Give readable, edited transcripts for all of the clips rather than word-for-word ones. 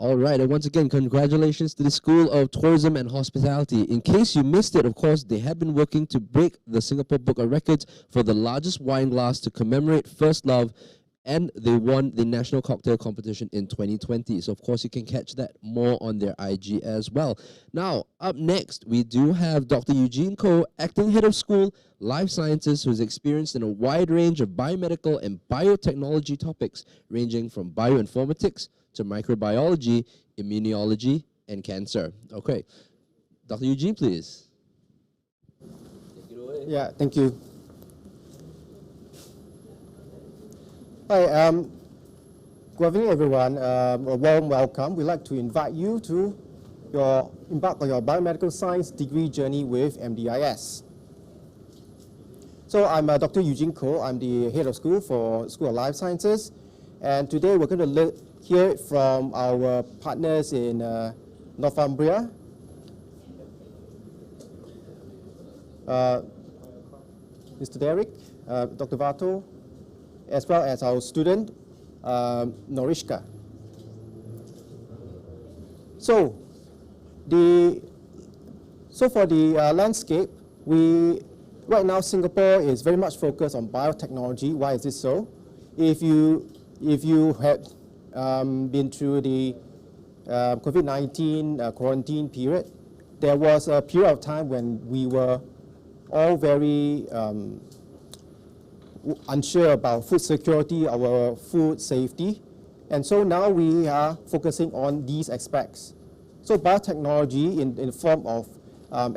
All right, and once again, congratulations to the School of Tourism and Hospitality. In case you missed it, of course, they have been working to break the Singapore Book of Records for the largest wine glass to commemorate First Love, and they won the National Cocktail Competition in 2020. So, of course, you can catch that more on their IG as well. Now, up next, we do have Dr. Eugene Koh, Acting Head of School, Life Sciences, who's experienced in a wide range of biomedical and biotechnology topics, ranging from bioinformatics to microbiology, immunology, and cancer. Okay, Dr. Eugene, please. Take it away. Yeah, thank you. Hi, good evening, everyone. A warm welcome. We'd like to invite you to embark on your biomedical science degree journey with MDIS. So I'm Dr. Eugene Koh. I'm the head of school for School of Life Sciences, and today we're going to hear from our partners in Northumbria, Mr. Derek, Dr. Vato, as well as our student, Norishka. So for the landscape, right now Singapore is very much focused on biotechnology. Why is this so? If you had been through the COVID-19 quarantine period, there was a period of time when we were all very unsure about food security, our food safety, and so now we are focusing on these aspects. So biotechnology in the form of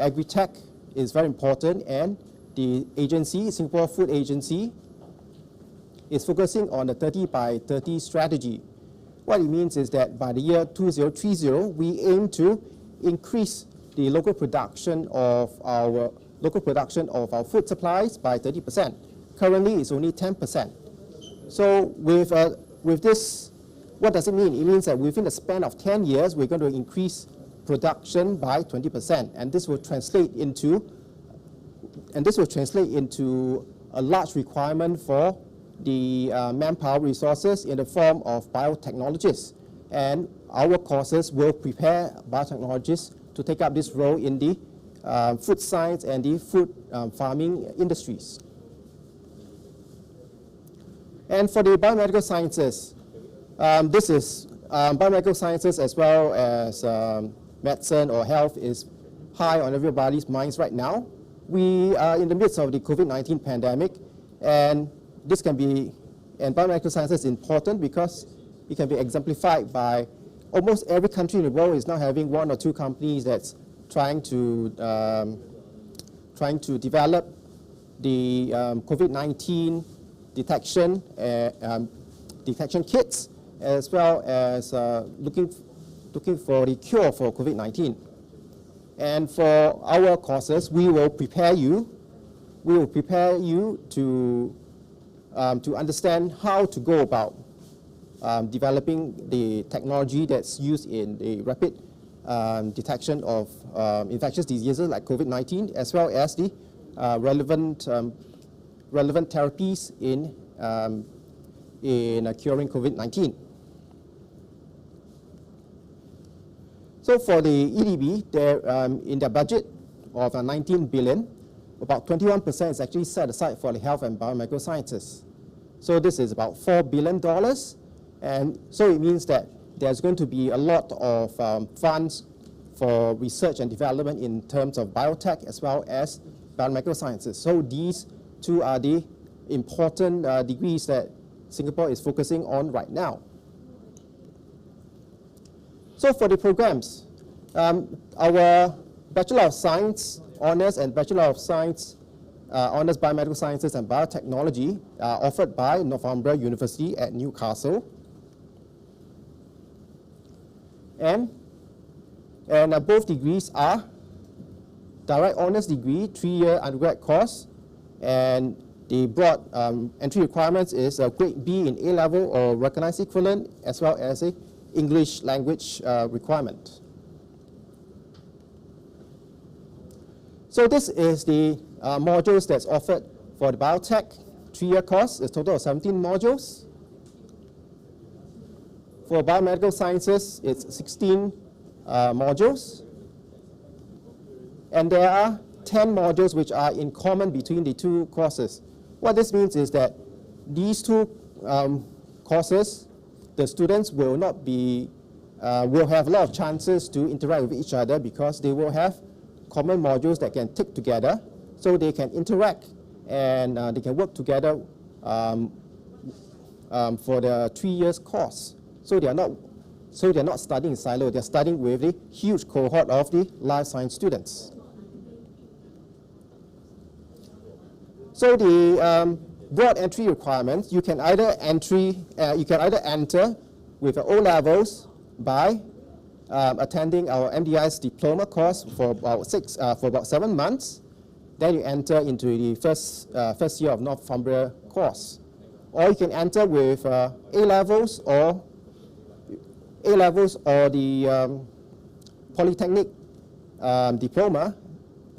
agri-tech is very important, and the agency, Singapore Food Agency, is focusing on the 30 by 30 strategy. What it means is that by the year 2030, we aim to increase the local production of our food supplies by 30%. Currently, it's only 10%. So with this, what does it mean? It means that within the span of 10 years, we're going to increase production by 20%, and this will translate into a large requirement for the manpower resources in the form of biotechnologists. And our courses will prepare biotechnologists to take up this role in the food science and the food farming industries. And for the biomedical sciences, this is biomedical sciences as well as medicine or health is high on everybody's minds right now. We are in the midst of the COVID-19 pandemic, and biomedical sciences is important because it can be exemplified by almost every country in the world is now having one or two companies that's trying to develop the COVID-19 detection kits, as well as looking for the cure for COVID-19. And for our courses, we will prepare you to understand how to go about developing the technology that's used in the rapid detection of infectious diseases like COVID-19, as well as the relevant therapies in curing COVID-19. So for the EDB, in their budget of 19 billion, about 21% is actually set aside for the health and biomedical sciences. So this is about $4 billion, and so it means that there's going to be a lot of funds for research and development in terms of biotech as well as biomedical sciences. So these two are the important degrees that Singapore is focusing on right now. So for the programs, our Bachelor of Science Honours and Bachelor of Science Honours Biomedical Sciences and Biotechnology are offered by Northumbria University at Newcastle. And both degrees are direct honours degree, 3-year undergrad course, and the broad entry requirements is a grade B in A-level or recognized equivalent, as well as a English language requirement. So this is the modules that's offered for the biotech 3-year course. It's a total of 17 modules. For biomedical sciences, it's 16 modules. And there are 10 modules which are in common between the two courses. What this means is that these two courses, the students will not be, will have a lot of chances to interact with each other because they will have common modules that can tick together, so they can interact and they can work together for the 3 years course. So they are not studying in silo, they're studying with the huge cohort of the life science students. So the broad entry requirements, you can either enter with O levels by attending our MDIS diploma course for about 7 months. Then you enter into the first year of Northumbria course, or you can enter with A levels or the polytechnic diploma,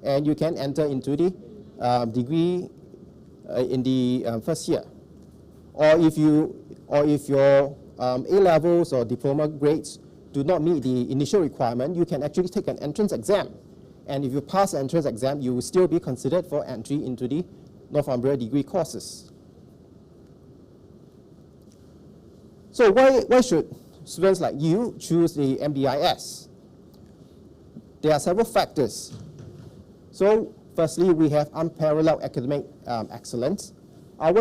and you can enter into the degree in the first year. Or if your A levels or diploma grades do not meet the initial requirement, you can actually take an entrance exam. And if you pass the entrance exam, you will still be considered for entry into the Northumbria degree courses. So why should students like you choose the MDIS? There are several factors. So firstly, we have unparalleled academic excellence. Our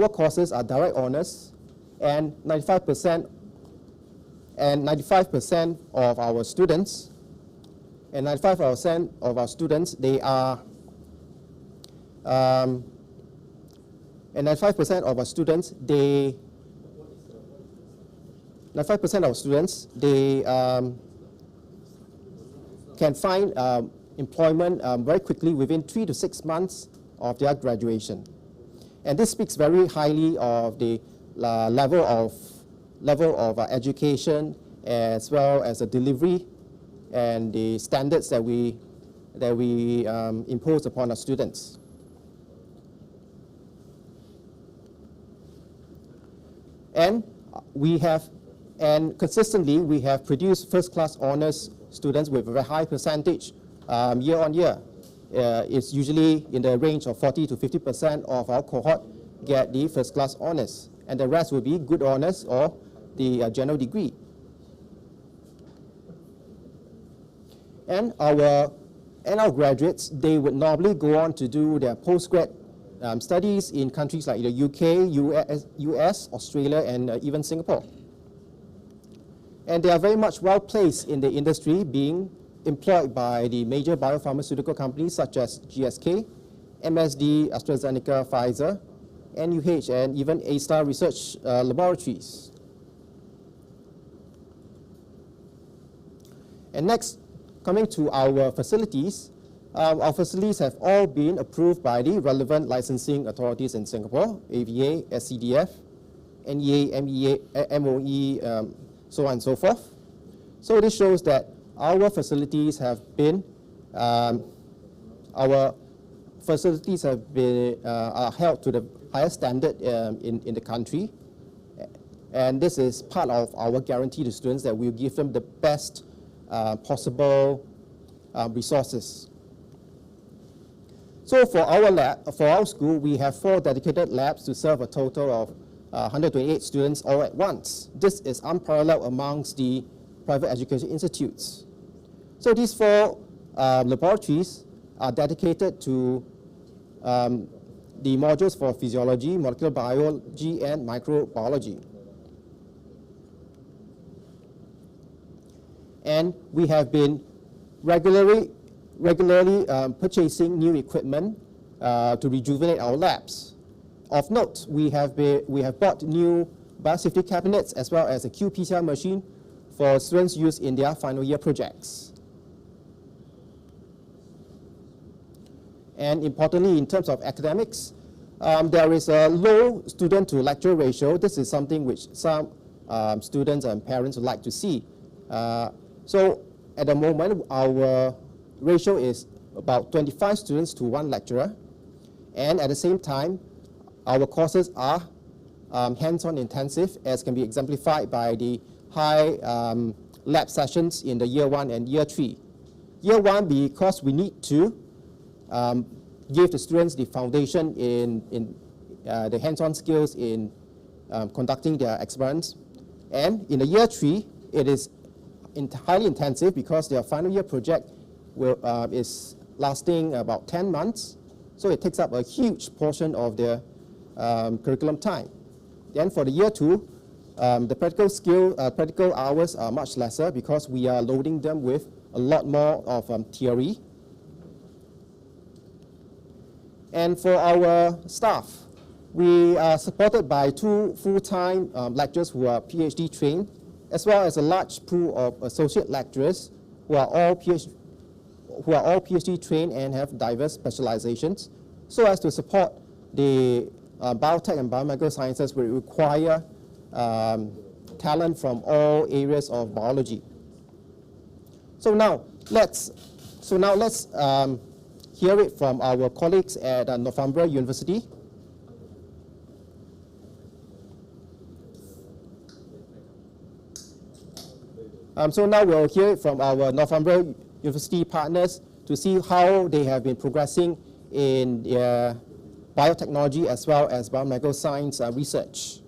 courses are direct honors, and 95% of our students, they are, and 95% of our students, they can find employment very quickly within 3 to 6 months of their graduation. And this speaks very highly of the level of education, as well as the delivery and the standards that we impose upon our students. And consistently we have produced first-class honors students with a very high percentage year on year. It's usually in the range of 40 to 50% of our cohort get the first-class honors, and the rest will be good honors or the general degree. And our graduates, they would normally go on to do their postgrad studies in countries like the UK, US, Australia, and even Singapore. And they are very much well placed in the industry, being employed by the major biopharmaceutical companies such as GSK, MSD, AstraZeneca, Pfizer, NUH, and even A-Star Research Laboratories. And next, coming to our facilities have all been approved by the relevant licensing authorities in Singapore, AVA, SCDF, NEA, MEA, MOE, so on and so forth. So this shows that our facilities have been, are held to the highest standard in the country. And this is part of our guarantee to students that we'll give them the best possible resources. So for our school, we have 4 dedicated labs to serve a total of 128 students all at once. This is unparalleled amongst the private education institutes. So these 4 laboratories are dedicated to the modules for physiology, molecular biology, and microbiology. And we have been regularly purchasing new equipment to rejuvenate our labs. Of note, we have bought new biosafety cabinets as well as a qPCR machine for students' use in their final year projects. And importantly, in terms of academics, there is a low student-to-lecturer ratio. This is something which some students and parents would like to see. So at the moment, our ratio is about 25 students to 1 lecturer. And at the same time, our courses are hands-on intensive, as can be exemplified by the high lab sessions in the year 1 and year 3. Year 1, because we need to give the students the foundation in the hands-on skills in conducting their experiments. And in the year 3, it is highly intensive because their final year project is lasting about 10 months. So it takes up a huge portion of their curriculum time. Then for the year 2, the practical hours are much lesser because we are loading them with a lot more of theory. And for our staff, we are supported by 2 full-time lecturers who are PhD trained, as well as a large pool of associate lecturers who are all PhD trained and have diverse specializations, so as to support the biotech and biomedical sciences will require talent from all areas of biology. So now let's hear it from our colleagues at Northumbria University. So now we'll hear it from our Northumbria University partners to see how they have been progressing in their biotechnology as well as biomedical science research.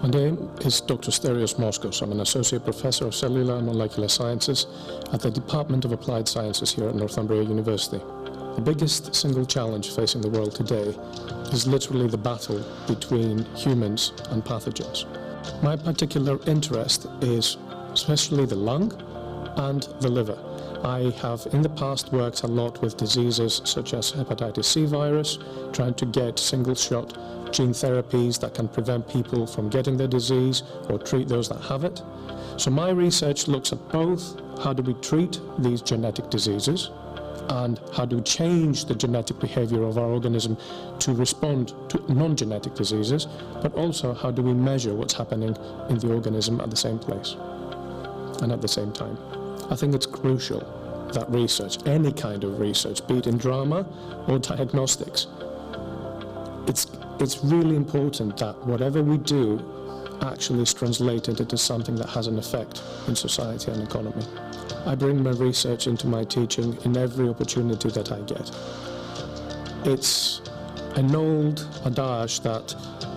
My name is Dr. Sterios Moskos. I'm an Associate Professor of Cellular and Molecular Sciences at the Department of Applied Sciences here at Northumbria University. The biggest single challenge facing the world today is literally the battle between humans and pathogens. My particular interest is especially the lung and the liver. I have in the past worked a lot with diseases such as hepatitis C virus, trying to get single-shot gene therapies that can prevent people from getting the disease or treat those that have it. So my research looks at both how do we treat these genetic diseases and how do we change the genetic behavior of our organism to respond to non-genetic diseases, but also how do we measure what's happening in the organism at the same place and at the same time. I think it's crucial that research, any kind of research, be it in drama or diagnostics, it's really important that whatever we do actually is translated into something that has an effect in society and economy. I bring my research into my teaching in every opportunity that I get. It's an old adage that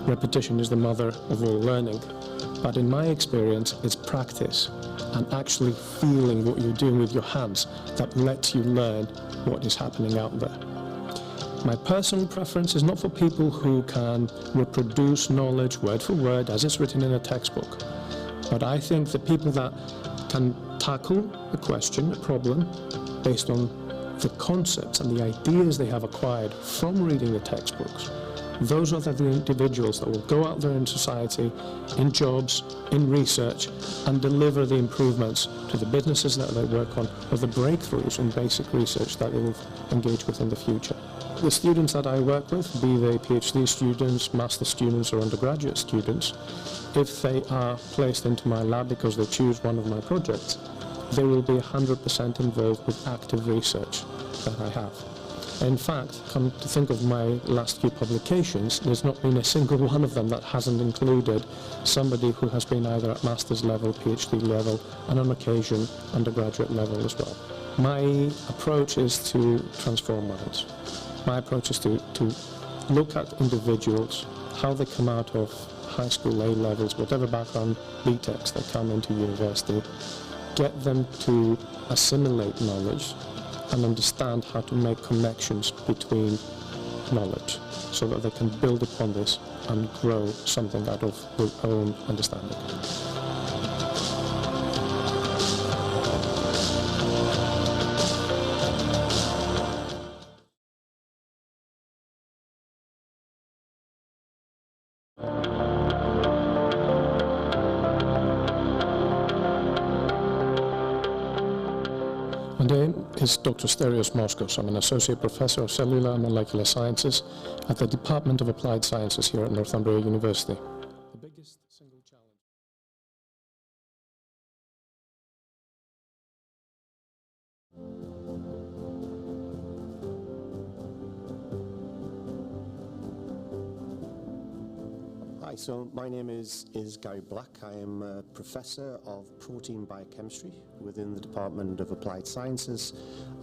repetition is the mother of all learning, but in my experience, it's practice and actually feeling what you're doing with your hands that lets you learn what is happening out there. My personal preference is not for people who can reproduce knowledge word for word as it's written in a textbook, but I think the people that can tackle a question, a problem, based on the concepts and the ideas they have acquired from reading the textbooks, those are the individuals that will go out there in society, in jobs, in research, and deliver the improvements to the businesses that they work on, or the breakthroughs in basic research that they will engage with in the future. The students that I work with, be they PhD students, master students, or undergraduate students, if they are placed into my lab because they choose one of my projects, they will be 100% involved with active research that I have. In fact, come to think of my last few publications, there's not been a single one of them that hasn't included somebody who has been either at master's level, PhD level, and on occasion undergraduate level as well. My approach is to transform minds. My approach is to look at individuals, how they come out of high school, A levels, whatever background, BTECs they come into university, get them to assimilate knowledge and understand how to make connections between knowledge so that they can build upon this and grow something out of their own understanding. My name is Dr. Sterios Moskos. I'm an Associate Professor of Cellular and Molecular Sciences at the Department of Applied Sciences here at Northumbria University. The biggest single challenge. Hi, so my name is Gary Black. I am a Professor of Protein Biochemistry within the Department of Applied Sciences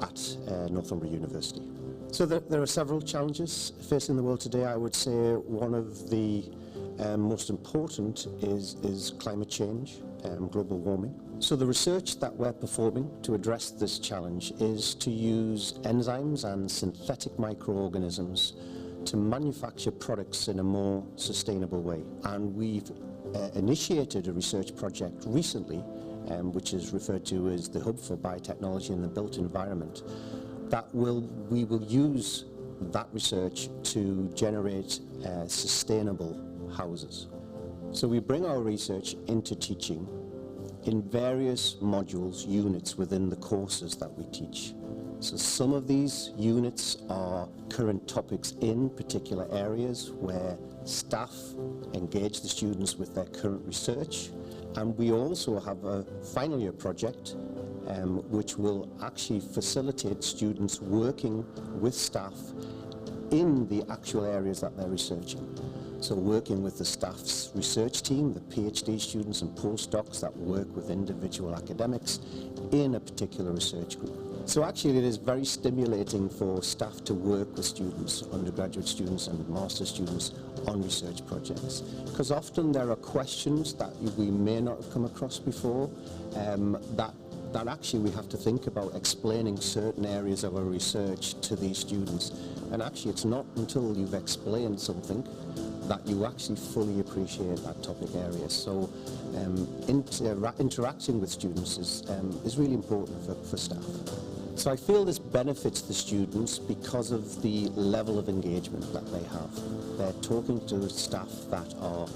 at Northumbria University. So there are several challenges facing the world today. I would say one of the most important is climate change, global warming. So the research that we're performing to address this challenge is to use enzymes and synthetic microorganisms to manufacture products in a more sustainable way. And we've initiated a research project recently, which is referred to as the Hub for Biotechnology in the Built Environment, that we will use that research to generate sustainable houses. So we bring our research into teaching in various modules, units within the courses that we teach. So some of these units are current topics in particular areas where staff engage the students with their current research. And we also have a final year project which will actually facilitate students working with staff in the actual areas that they're researching. So working with the staff's research team, the PhD students and postdocs that work with individual academics in a particular research group. So actually it is very stimulating for staff to work with students, undergraduate students and master students on research projects. Because often there are questions that we may not have come across before that actually we have to think about explaining certain areas of our research to these students. And actually it's not until you've explained something that you actually fully appreciate that topic area. So interacting with students is really important for staff. So I feel this benefits the students because of the level of engagement that they have. They're talking to staff that are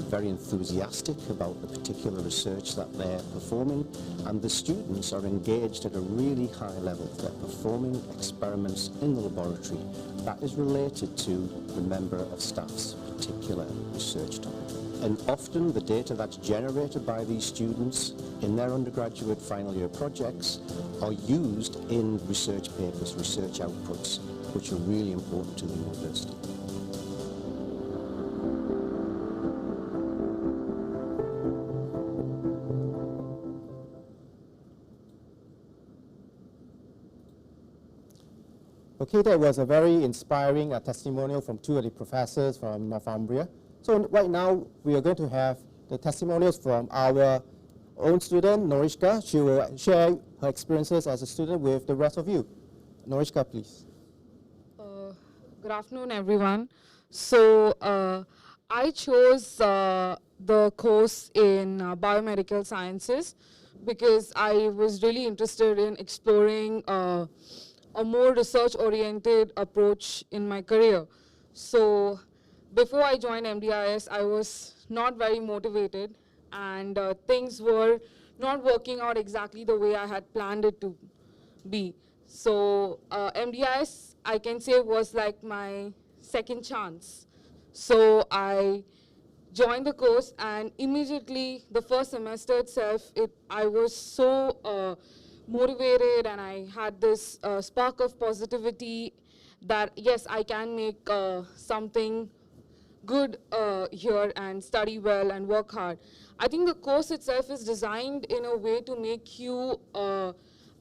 very enthusiastic about the particular research that they're performing, and the students are engaged at a really high level. They're performing experiments in the laboratory that is related to the member of staff's particular research topic. And often the data that's generated by these students in their undergraduate final year projects are used in research papers, research outputs, which are really important to the university. Okay, that was a very inspiring testimonial from two of the professors from Northumbria. So right now, we are going to have the testimonials from our own student, Norishka. She will share her experiences as a student with the rest of you. Norishka, please. Good afternoon, everyone. So I chose the course in biomedical sciences because I was really interested in exploring a more research-oriented approach in my career. So before I joined MDIS, I was not very motivated, and things were not working out exactly the way I had planned it to be. So MDIS, I can say, was like my second chance. So I joined the course, and immediately the first semester itself, I was so motivated, and I had this spark of positivity that yes, I can make something good here and study well and work hard. I think the course itself is designed in a way to make you,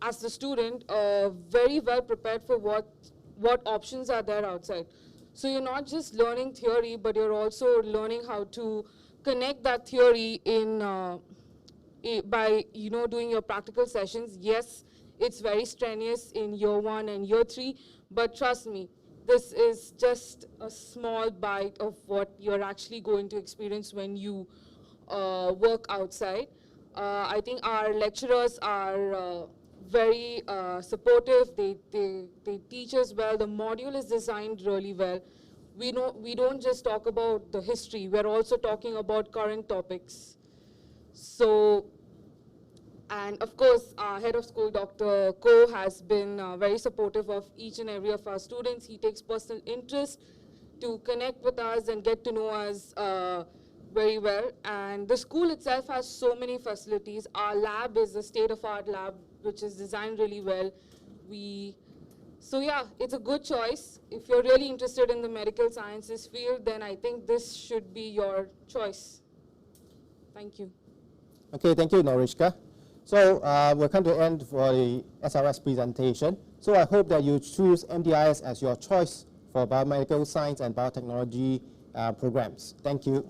as the student, very well prepared for what options are there outside. So you're not just learning theory, but you're also learning how to connect that theory in by doing your practical sessions. Yes, it's very strenuous in year 1 and year 3, but trust me, this is just a small bite of what you're actually going to experience when you work outside. I think our lecturers are very supportive. They teach us well. The module is designed really well. We don't just talk about the history. We're also talking about current topics. So, and of course, our head of school, Dr. Ko, has been very supportive of each and every of our students. He takes personal interest to connect with us and get to know us very well. And the school itself has so many facilities. Our lab is a state-of-art lab, which is designed really well. So yeah, it's a good choice. If you're really interested in the medical sciences field, then I think this should be your choice. Thank you. Okay, thank you, Norishka. So we're come to the end for the SRS presentation. So I hope that you choose MDIS as your choice for biomedical science and biotechnology programs. Thank you.